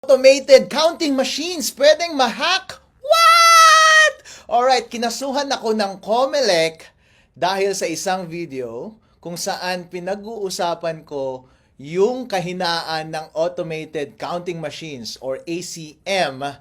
Automated counting machines pwedeng ma-hack? What? Alright, kinasuhan ako ng COMELEC dahil sa isang video kung saan pinag-uusapan ko yung kahinaan ng automated counting machines or ACM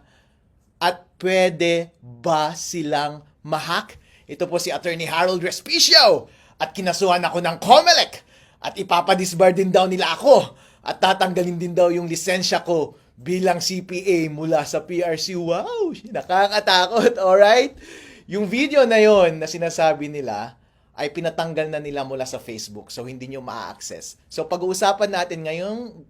at pwede ba silang ma-hack? Ito po si Attorney Harold Respicio at kinasuhan ako ng COMELEC at ipapadisbar din daw nila ako at tatanggalin din daw yung lisensya ko bilang CPA mula sa PRC. Wow! Nakakatakot, alright? Yung video na yon na sinasabi nila ay pinatanggal na nila mula sa Facebook. So, hindi nyo ma-access. So, pag-uusapan natin ngayong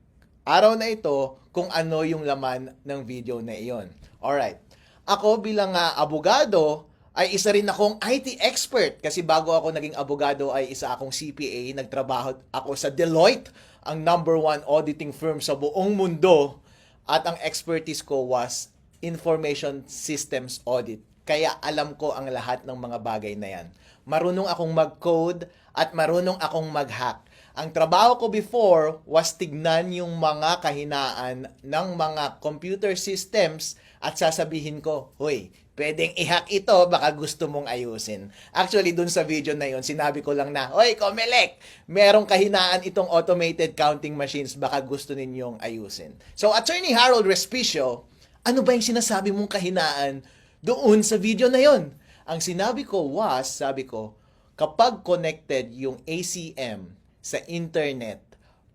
araw na ito kung ano yung laman ng video na iyon. Alright. Ako bilang abogado ay isa rin akong IT expert kasi bago ako naging abogado ay isa akong CPA. Nagtrabaho ako sa Deloitte, ang #1 auditing firm sa buong mundo. At ang expertise ko was information systems audit. Kaya alam ko ang lahat ng mga bagay na yan. Marunong akong mag-code at marunong akong mag-hack. Ang trabaho ko before was tignan yung mga kahinaan ng mga computer systems at sasabihin ko, "Hoy, pwedeng i-hack ito, baka gusto mong ayusin." Actually, dun sa video na yon, sinabi ko lang na, "Hoy, COMELEC, merong kahinaan itong automated counting machines, baka gusto ninyong ayusin." So, Attorney Harold Respicio, ano ba yung sinasabi mong kahinaan doon sa video na yon? Ang sinabi ko was, sabi ko, kapag connected yung ACM sa internet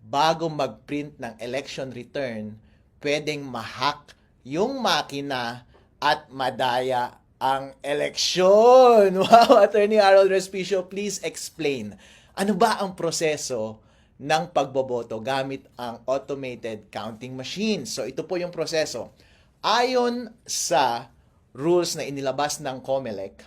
bago mag-print ng election return, pwedeng ma-hack yung makina at madaya ang eleksyon. Wow, Attorney Harold Respicio, please explain. Ano ba ang proseso ng pagboboto gamit ang automated counting machine? So, ito po yung proseso. Ayon sa rules na inilabas ng COMELEC,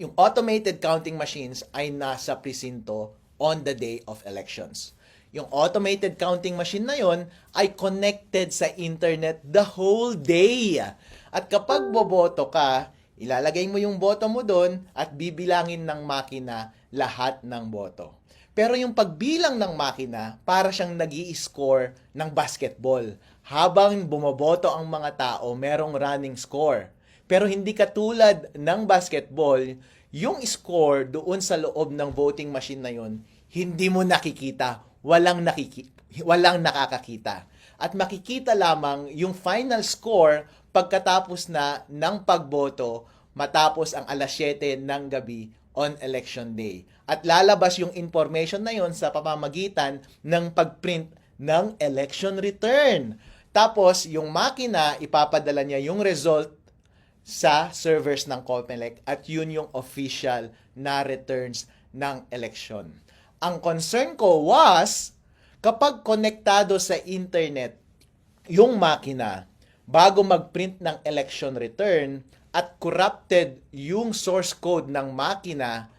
yung automated counting machines ay nasa presinto on the day of elections. Yung automated counting machine na yon ay connected sa internet the whole day. At kapag boboto ka, ilalagay mo yung boto mo doon at bibilangin ng makina lahat ng boto. Pero yung pagbilang ng makina, para siyang nag-i-score ng basketball. Habang bumoboto ang mga tao, merong running score. Pero hindi katulad ng basketball, yung score doon sa loob ng voting machine na yon, hindi mo nakikita, walang nakakakita. At makikita lamang yung final score pagkatapos na ng pagboto matapos ang 7:00 ng gabi on election day. At lalabas yung information na yon sa pamamagitan ng pagprint ng election return. Tapos yung makina, ipapadala niya yung result sa servers ng COMELEC at yun yung official na returns ng election. Ang concern ko was, kapag konektado sa internet yung makina bago mag-print ng election return at corrupted yung source code ng makina,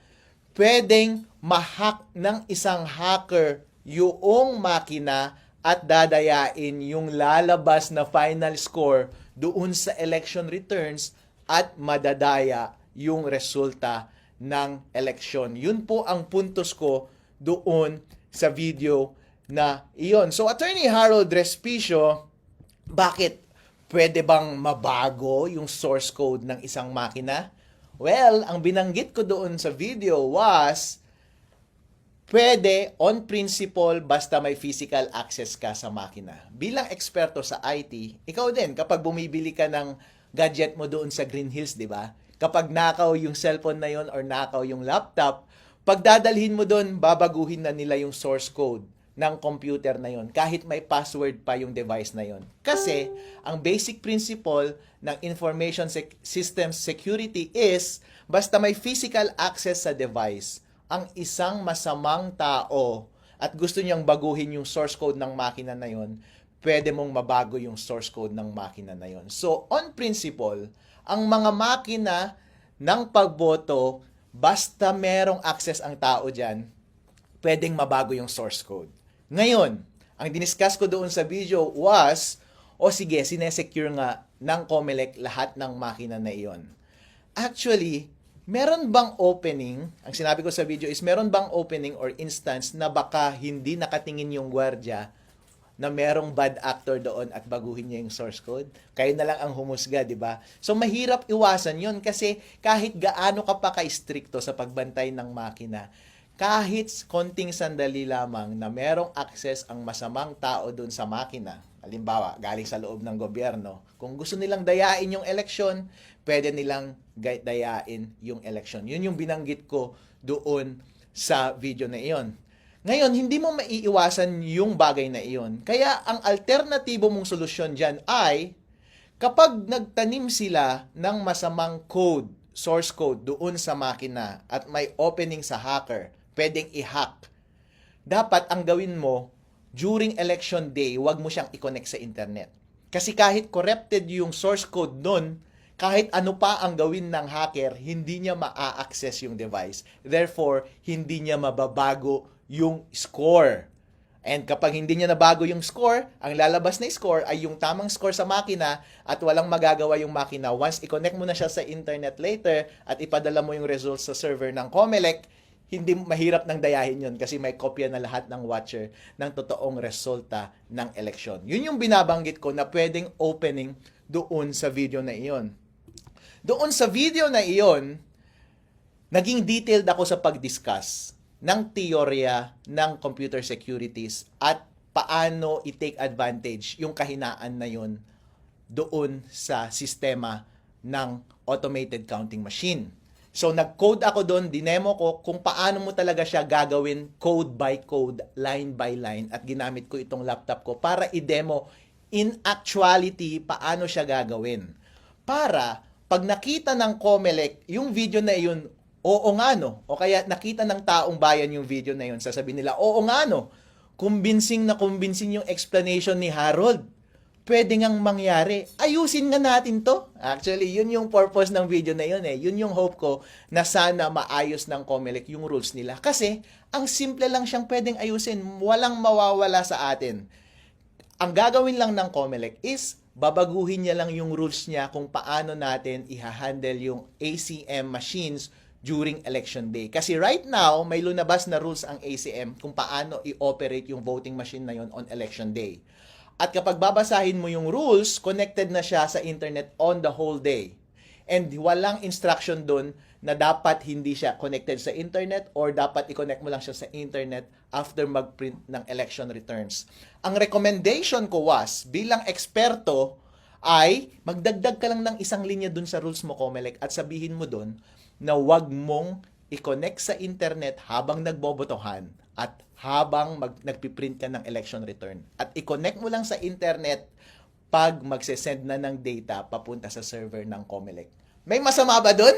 pwedeng ma-hack ng isang hacker yung makina at dadayain yung lalabas na final score doon sa election returns at madadaya yung resulta ng eleksyon. Yun po ang puntos ko doon sa video na iyon. So, Attorney Harold Respicio, bakit pwede bang mabago yung source code ng isang makina? Well, ang binanggit ko doon sa video was, pwede on principle basta may physical access ka sa makina. Bilang eksperto sa IT, ikaw din, kapag bumibili ka ng gadget mo doon sa Green Hills, di ba? Kapag nakaw yung cellphone na yon or nakaw yung laptop, pag dadalhin mo doon, babaguhin na nila yung source code ng computer na yon kahit may password pa yung device na yon. Kasi, ang basic principle ng information system security is, basta may physical access sa device, ang isang masamang tao at gusto niyang baguhin yung source code ng makina na yon, pwede mong mabago yung source code ng makina na yon. So, on principle, ang mga makina ng pagboto, basta merong access ang tao dyan, pwedeng mabago yung source code. Ngayon, ang diniscuss ko doon sa video was, sige, sinesecure nga ng COMELEC lahat ng makina na iyon. Actually, meron bang opening, ang sinabi ko sa video is, meron bang opening or instance na baka hindi nakatingin yung gwardiya na merong bad actor doon at baguhin niya yung source code? Kayo na lang ang humusga, di ba? So, mahirap iwasan yon kasi kahit gaano ka pa ka-stricto sa pagbantay ng makina, kahit konting sandali lamang na merong access ang masamang tao doon sa makina, halimbawa, galing sa loob ng gobyerno, kung gusto nilang dayain yung eleksyon, pwede nilang dayain yung eleksyon. Yun yung binanggit ko doon sa video na iyon. Ngayon, hindi mo maiiwasan yung bagay na iyon. Kaya ang alternatibo mong solusyon dyan ay kapag nagtanim sila ng masamang code, source code doon sa makina at may opening sa hacker, pwedeng i-hack. Dapat ang gawin mo, during election day, wag mo siyang i-connect sa internet. Kasi kahit corrupted yung source code nun, kahit ano pa ang gawin ng hacker, hindi niya ma-access yung device. Therefore, hindi niya mababago yung score. And kapag hindi niya nabago yung score, ang lalabas na score ay yung tamang score sa makina at walang magagawa yung makina. Once i-connect mo na siya sa internet later at ipadala mo yung results sa server ng COMELEC, hindi mahirap nang dayahin yun kasi may kopya na lahat ng watcher ng totoong resulta ng eleksyon. Yun yung binabanggit ko na pwedeng opening doon sa video na iyon. Doon sa video na iyon, naging detailed ako sa pag-discuss ng teorya ng computer securities at paano i-take advantage yung kahinaan na yun doon sa sistema ng automated counting machine. So, nag-code ako doon, dinemo ko kung paano mo talaga siya gagawin code by code, line by line, at ginamit ko itong laptop ko para i-demo in actuality paano siya gagawin. Para, pag nakita ng COMELEC yung video na yun, oo nga no, o kaya nakita ng taong bayan yung video na yun, sasabihin nila, oo nga no, convincing yung explanation ni Harold. Pwede ngang mangyari. Ayusin nga natin to. Actually, yun yung purpose ng video na yun eh. Yun yung hope ko na sana maayos ng COMELEC yung rules nila. Kasi, ang simple lang siyang pwedeng ayusin. Walang mawawala sa atin. Ang gagawin lang ng COMELEC is, babaguhin niya lang yung rules niya kung paano natin i-handle yung ACM machines during election day. Kasi right now, may lunabas na rules ang ACM kung paano i-operate yung voting machine na yun on election day. At kapag babasahin mo yung rules, connected na siya sa internet on the whole day. And walang instruction doon na dapat hindi siya connected sa internet or dapat i-connect mo lang siya sa internet after mag-print ng election returns. Ang recommendation ko was, bilang eksperto, ay magdagdag ka lang ng isang linya doon sa rules mo, COMELEC, at sabihin mo doon na wag mong i-connect sa internet habang nagbobotohan at habang nagpiprint ka ng election return. At i-connect mo lang sa internet pag magsesend na ng data papunta sa server ng COMELEC. May masama ba dun?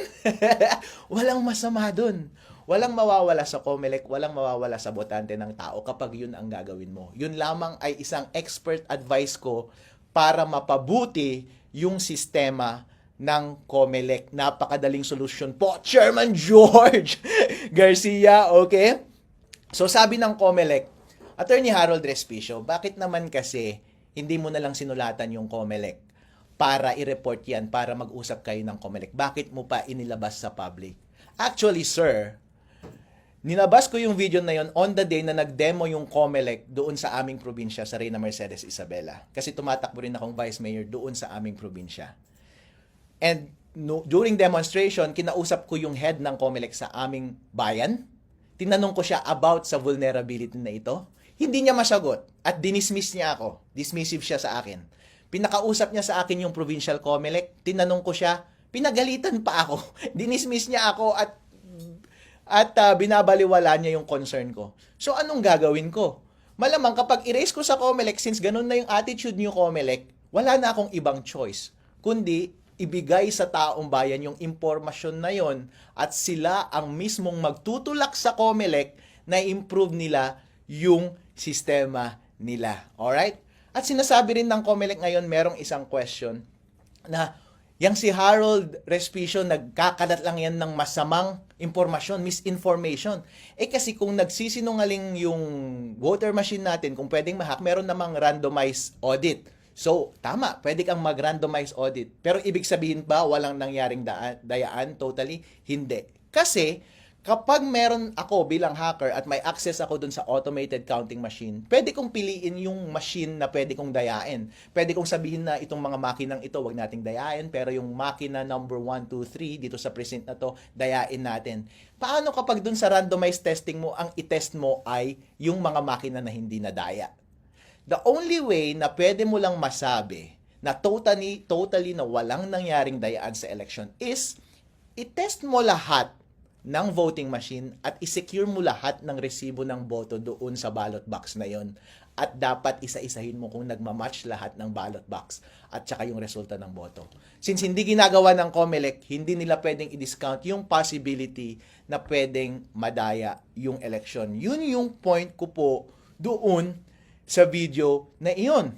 Walang masama dun. Walang mawawala sa COMELEC, walang mawawala sa botante ng tao kapag yun ang gagawin mo. Yun lamang ay isang expert advice ko para mapabuti yung sistema ng COMELEC. Napakadaling solusyon po, Chairman George Garcia, okay? So sabi ng COMELEC, Attorney Harold Respicio, bakit naman kasi hindi mo na lang sinulatan yung COMELEC para i-report yan, para mag-usap kayo ng COMELEC? Bakit mo pa inilabas sa public? Actually, sir, nilabas ko yung video na yon on the day na nag-demo yung COMELEC doon sa aming probinsya, sa Reyna Mercedes Isabela. Kasi tumatakbo rin akong vice mayor doon sa aming probinsya. And during demonstration, kinausap ko yung head ng COMELEC sa aming bayan. Tinanong ko siya about sa vulnerability na ito. Hindi niya masagot at dinismiss niya ako. Dismissive siya sa akin. Pinakausap niya sa akin yung provincial COMELEC. Tinanong ko siya, pinagalitan pa ako. Dinismiss niya ako at binabaliwala niya yung concern ko. So anong gagawin ko? Malamang kapag erase ko sa COMELEC, since ganun na yung attitude niyo COMELEC, wala na akong ibang choice. Kundi ibigay sa taong bayan yung impormasyon na yon at sila ang mismong magtutulak sa COMELEC na improve nila yung sistema nila. Alright? At sinasabi rin ng COMELEC ngayon, merong isang question na yang si Harold Respicio, nagkakalat lang yan ng masamang impormasyon, misinformation. Kasi kung nagsisinungaling yung voter machine natin, kung pwedeng ma-hack, meron namang randomized audit. So, tama, pwede kang mag-randomize audit. Pero ibig sabihin ba walang nangyaring dayaan? Totally, hindi. Kasi, Kapag meron ako bilang hacker at may access ako dun sa automated counting machine, pwede kong piliin yung machine na pwede kong dayain. Pwede kong sabihin na itong mga makinang ito, wag nating dayain, pero yung makina number 1, 2, 3 dito sa precinct na to, dayain natin. Paano kapag dun sa randomized testing mo, ang itest mo ay yung mga makina na hindi nadaya? The only way na pwede mo lang masabi na totally na walang nangyaring dayaan sa election is itest mo lahat ng voting machine at isecure mo lahat ng resibo ng boto doon sa ballot box na yon. At dapat isa-isahin mo kung nagmamatch lahat ng ballot box at saka yung resulta ng boto. Since hindi ginagawa ng COMELEC, hindi nila pwedeng i-discount yung possibility na pwedeng madaya yung election. Yun yung point ko po doon sa video na iyon.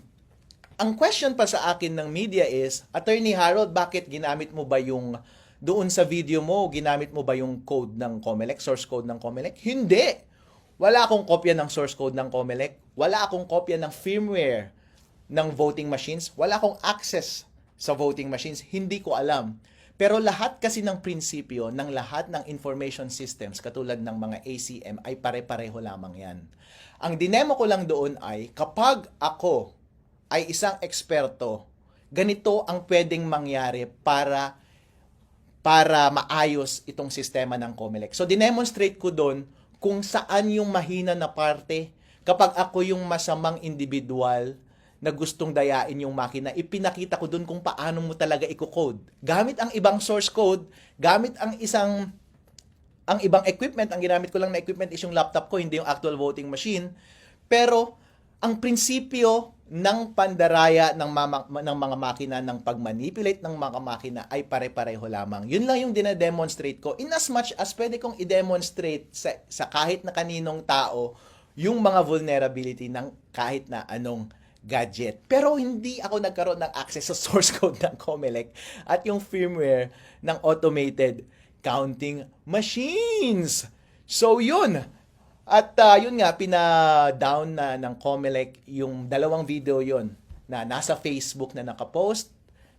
Ang question pa sa akin ng media is, Attorney Harold, bakit ginamit mo ba yung doon sa video mo, ginamit mo ba yung code ng COMELEC, source code ng COMELEC? Hindi! Wala akong kopya ng source code ng COMELEC. Wala akong kopya ng firmware ng voting machines. Wala akong access sa voting machines. Hindi ko alam. Pero lahat kasi ng prinsipyo ng lahat ng information systems, katulad ng mga ACM, ay pare-pareho lamang yan. Ang dinemo ko lang doon ay, kapag ako ay isang eksperto, ganito ang pwedeng mangyari para maayos itong sistema ng COMELEC. So, dinemonstrate ko doon kung saan yung mahina na parte. Kapag ako yung masamang individual na gustong dayain yung makina, ipinakita ko doon kung paano mo talaga i-code. Gamit ang ibang source code, gamit ang ibang equipment, ang ginamit ko lang na equipment is yung laptop ko, hindi yung actual voting machine. Pero, ang prinsipyo ng pandaraya ng mga makina, ng pagmanipulate ng mga makina ay pare-pareho lamang. Yun lang yung dinedemonstrate ko. In as much as pwede kong i-demonstrate sa kahit na kaninong tao yung mga vulnerability ng kahit na anong gadget. Pero hindi ako nagkaroon ng access sa source code ng COMELEC at yung firmware ng automated counting machines. So yun. At yun nga, pina-down na ng COMELEC yung dalawang video yon na nasa Facebook na nakapost.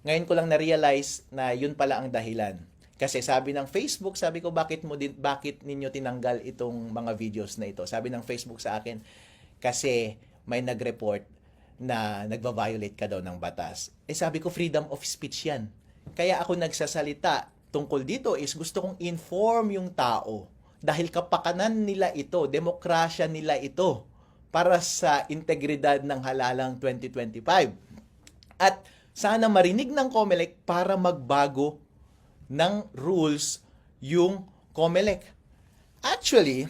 Ngayon ko lang na-realize na yun pala ang dahilan. Kasi sabi ng Facebook, sabi ko, bakit ninyo tinanggal itong mga videos na ito? Sabi ng Facebook sa akin, kasi may nag-report na nagva-violate ka daw ng batas. Sabi ko, freedom of speech yan. Kaya ako nagsasalita tungkol dito is gusto kong inform yung tao. Dahil kapakanan nila ito, demokrasya nila ito para sa integridad ng halalang 2025. At sana marinig ng COMELEC para magbago ng rules yung COMELEC. Actually,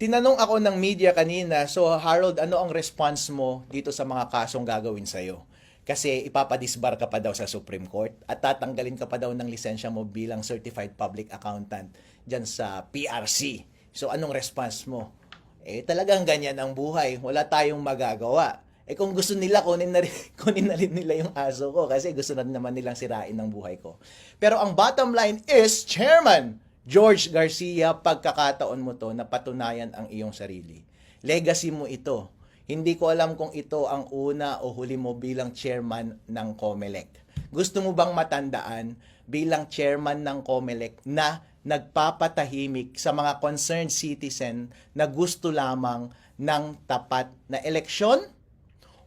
tinanong ako ng media kanina, so Harold, ano ang response mo dito sa mga kasong gagawin sa'yo? Kasi ipapadisbar ka pa daw sa Supreme Court at tatanggalin ka pa daw ng lisensya mo bilang Certified Public Accountant dyan sa PRC. So anong response mo? Talagang ganyan ang buhay. Wala tayong magagawa. Kung gusto nila, kunin na rin nila yung aso ko kasi gusto na naman nilang sirain ng buhay ko. Pero ang bottom line is, Chairman George Garcia, pagkakataon mo to na patunayan ang iyong sarili. Legacy mo ito. Hindi ko alam kung ito ang una o huli mo bilang chairman ng COMELEC. Gusto mo bang matandaan bilang chairman ng COMELEC na nagpapatahimik sa mga concerned citizen na gusto lamang ng tapat na eleksyon?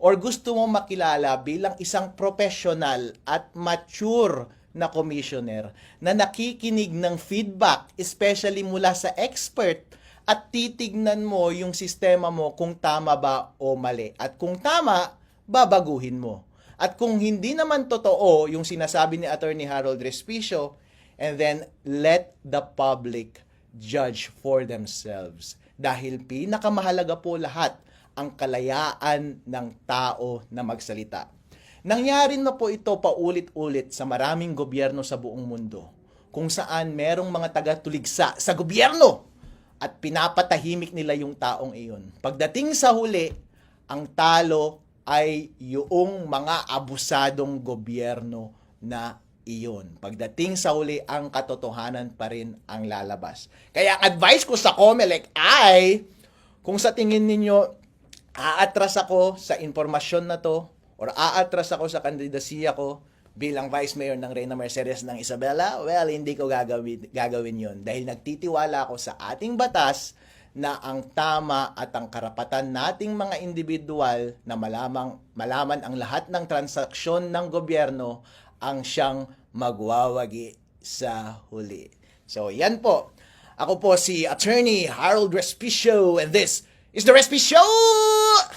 Or gusto mo makilala bilang isang professional at mature na commissioner na nakikinig ng feedback, especially mula sa expert, at titignan mo yung sistema mo kung tama ba o mali. At kung tama, babaguhin mo. At kung hindi naman totoo yung sinasabi ni Attorney Harold Respicio, and then let the public judge for themselves. Dahil pinakamahalaga po lahat ang kalayaan ng tao na magsalita. Nangyari na po ito paulit-ulit sa maraming gobyerno sa buong mundo, kung saan merong mga taga-tuligsa sa gobyerno at pinapatahimik nila yung taong iyon. Pagdating sa huli, ang talo ay yung mga abusadong gobyerno na iyon. Pagdating sa huli, ang katotohanan pa rin ang lalabas. Kaya ang advice ko sa COMELEC ay, kung sa tingin ninyo, aatras ako sa informasyon na to, or aatras ako sa kandidasiya ko, bilang Vice Mayor ng Reyna Mercedes ng Isabela, well, hindi ko gagawin yun. Dahil nagtitiwala ako sa ating batas na ang tama at ang karapatan nating mga individual na malaman ang lahat ng transaksyon ng gobyerno ang siyang magwawagi sa huli. So, yan po. Ako po si Attorney Harold Respicio and this is The Respi Show!